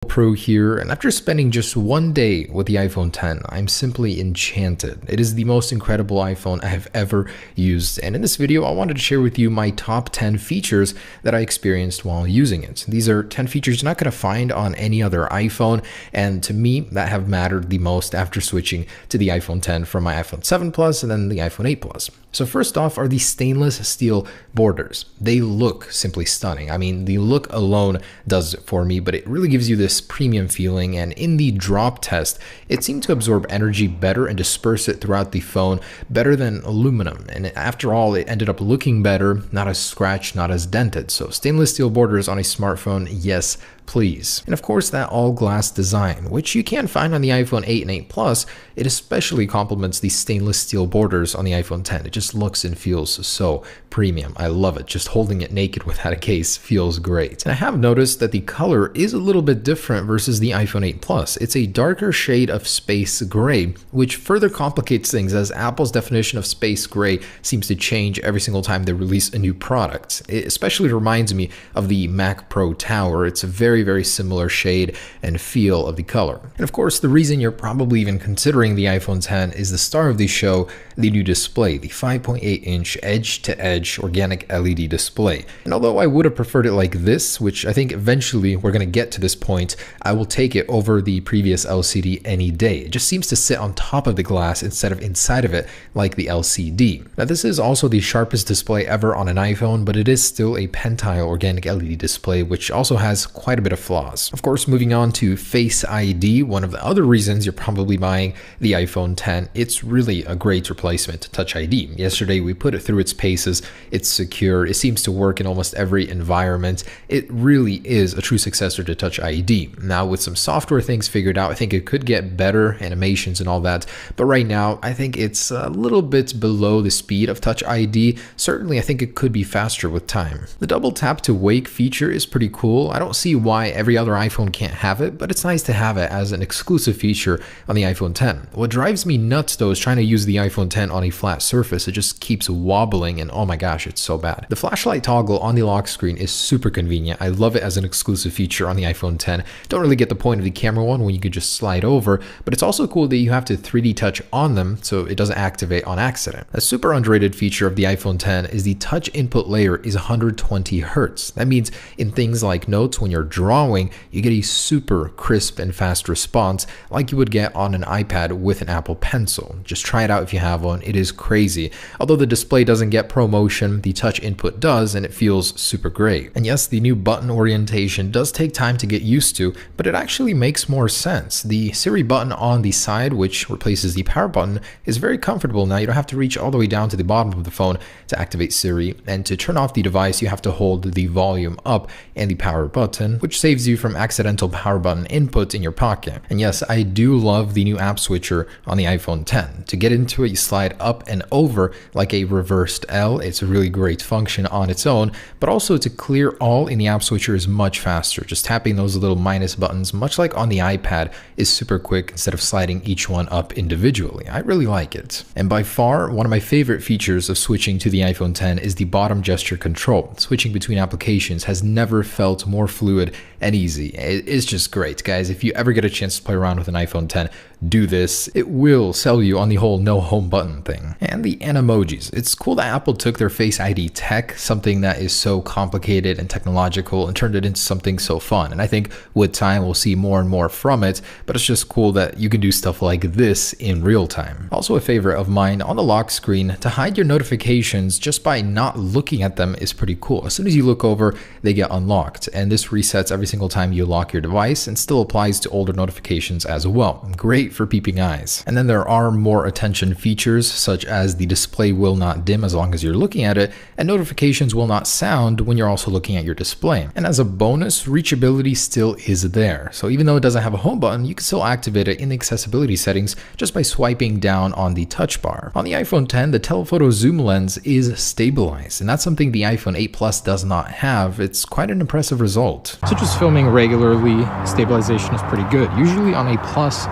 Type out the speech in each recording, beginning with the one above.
Pro here, and after spending just one day with the iPhone X, I'm simply enchanted. It is the most incredible iPhone I have ever used, and in this video I wanted to share with you my top 10 features that I experienced while using it. These are 10 features you're not going to find on any other iPhone, and to me that have mattered the most after switching to the iPhone X from my iPhone 7 Plus and then the iPhone 8 Plus. So first off are the stainless steel borders. They look simply stunning. I mean, the look alone does it for me, but it really gives you this premium feeling, and in the drop test, it seemed to absorb energy better and disperse it throughout the phone better than aluminum. And after all, it ended up looking better, not as scratched, not as dented. So stainless steel borders on a smartphone, yes, please. And of course, that all glass design, which you can find on the iPhone 8 and 8 Plus, it especially complements the stainless steel borders on the iPhone X. It just looks and feels so premium. I love it. Just holding it naked without a case feels great. And I have noticed that the color is a little bit different versus the iPhone 8 Plus. It's a darker shade of space gray, which further complicates things as Apple's definition of space gray seems to change every single time they release a new product. It especially reminds me of the Mac Pro Tower. It's a very similar shade and feel of the color. And of course, the reason you're probably even considering the iPhone X is the star of the show, the new display, the 5.8-inch edge-to-edge organic LED display. And although I would have preferred it like this, which I think eventually we're going to get to this point, I will take it over the previous LCD any day. It just seems to sit on top of the glass instead of inside of it like the LCD. Now, this is also the sharpest display ever on an iPhone, but it is still a pentile organic LED display, which also has quite a bit of flaws. Of course, moving on to Face ID, one of the other reasons you're probably buying the iPhone X, it's really a great replacement to Touch ID. Yesterday, we put it through its paces. It's secure. It seems to work in almost every environment. It really is a true successor to Touch ID. Now, with some software things figured out, I think it could get better, animations and all that. But right now, I think it's a little bit below the speed of Touch ID. Certainly, I think it could be faster with time. The double tap to wake feature is pretty cool. I don't see why every other iPhone can't have it, but it's nice to have it as an exclusive feature on the iPhone X. What drives me nuts though is trying to use the iPhone X on a flat surface. It just keeps wobbling and oh my gosh, it's so bad. The flashlight toggle on the lock screen is super convenient. I love it as an exclusive feature on the iPhone X. Don't really get the point of the camera one when you could just slide over, but it's also cool that you have to 3D touch on them so it doesn't activate on accident. A super underrated feature of the iPhone X is the touch input layer is 120 Hz. That means in things like notes, when you're drawing, you get a super crisp and fast response like you would get on an iPad with an Apple Pencil. Just try it out if you have one. It is crazy. Although the display doesn't get ProMotion, the touch input does, and it feels super great. And yes, the new button orientation does take time to get used to, but it actually makes more sense. The Siri button on the side, which replaces the power button, is very comfortable now. You don't have to reach all the way down to the bottom of the phone to activate Siri, and to turn off the device, you have to hold the volume up and the power button, which saves you from accidental power button input in your pocket. And yes, I do love the new app switcher on the iPhone X. To get into it, you slide up and over like a reversed L. It's a really great function on its own, but also to clear all in the app switcher is much faster. Just tapping those little minus buttons, much like on the iPad, is super quick instead of sliding each one up individually. I really like it. And by far, one of my favorite features of switching to the iPhone X is the bottom gesture control. Switching between applications has never felt more fluid and easy. It's just great, guys. If you ever get a chance to play around with an iPhone X, do this. It will sell you on the whole no home button thing. And the Animojis. It's cool that Apple took their Face ID tech, something that is so complicated and technological, and turned it into something so fun. And I think with time we'll see more and more from it, but it's just cool that you can do stuff like this in real time. Also a favorite of mine, on the lock screen, to hide your notifications just by not looking at them is pretty cool. As soon as you look over, they get unlocked, and this resets every single time you lock your device and still applies to older notifications as well. Great for peeping eyes. And then there are more attention features, such as the display will not dim as long as you're looking at it, and notifications will not sound when you're also looking at your display. And as a bonus, reachability still is there. So even though it doesn't have a home button, you can still activate it in the accessibility settings just by swiping down on the touch bar. On the iPhone X, the telephoto zoom lens is stabilized, and that's something the iPhone 8 Plus does not have. It's quite an impressive result. So just filming regularly, stabilization is pretty good. Usually on a Plus,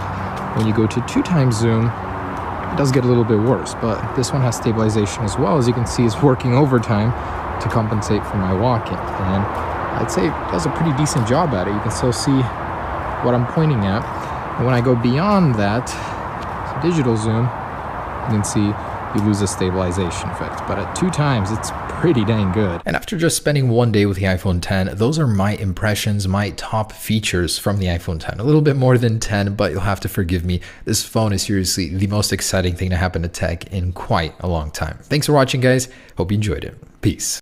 when you go to 2x zoom, it does get a little bit worse, but this one has stabilization as well. As you can see, it's working overtime to compensate for my walking, and I'd say it does a pretty decent job at it. You can still see what I'm pointing at. And when I go beyond that, digital zoom, you can see you lose the stabilization effect. But at 2 times, it's pretty dang good. And after just spending 1 day with the iPhone 10, those are my impressions, my top features from the iPhone 10. A little bit more than 10, but you'll have to forgive me. This phone is seriously the most exciting thing to happen to tech in quite a long time. Thanks for watching, guys. Hope you enjoyed it. Peace.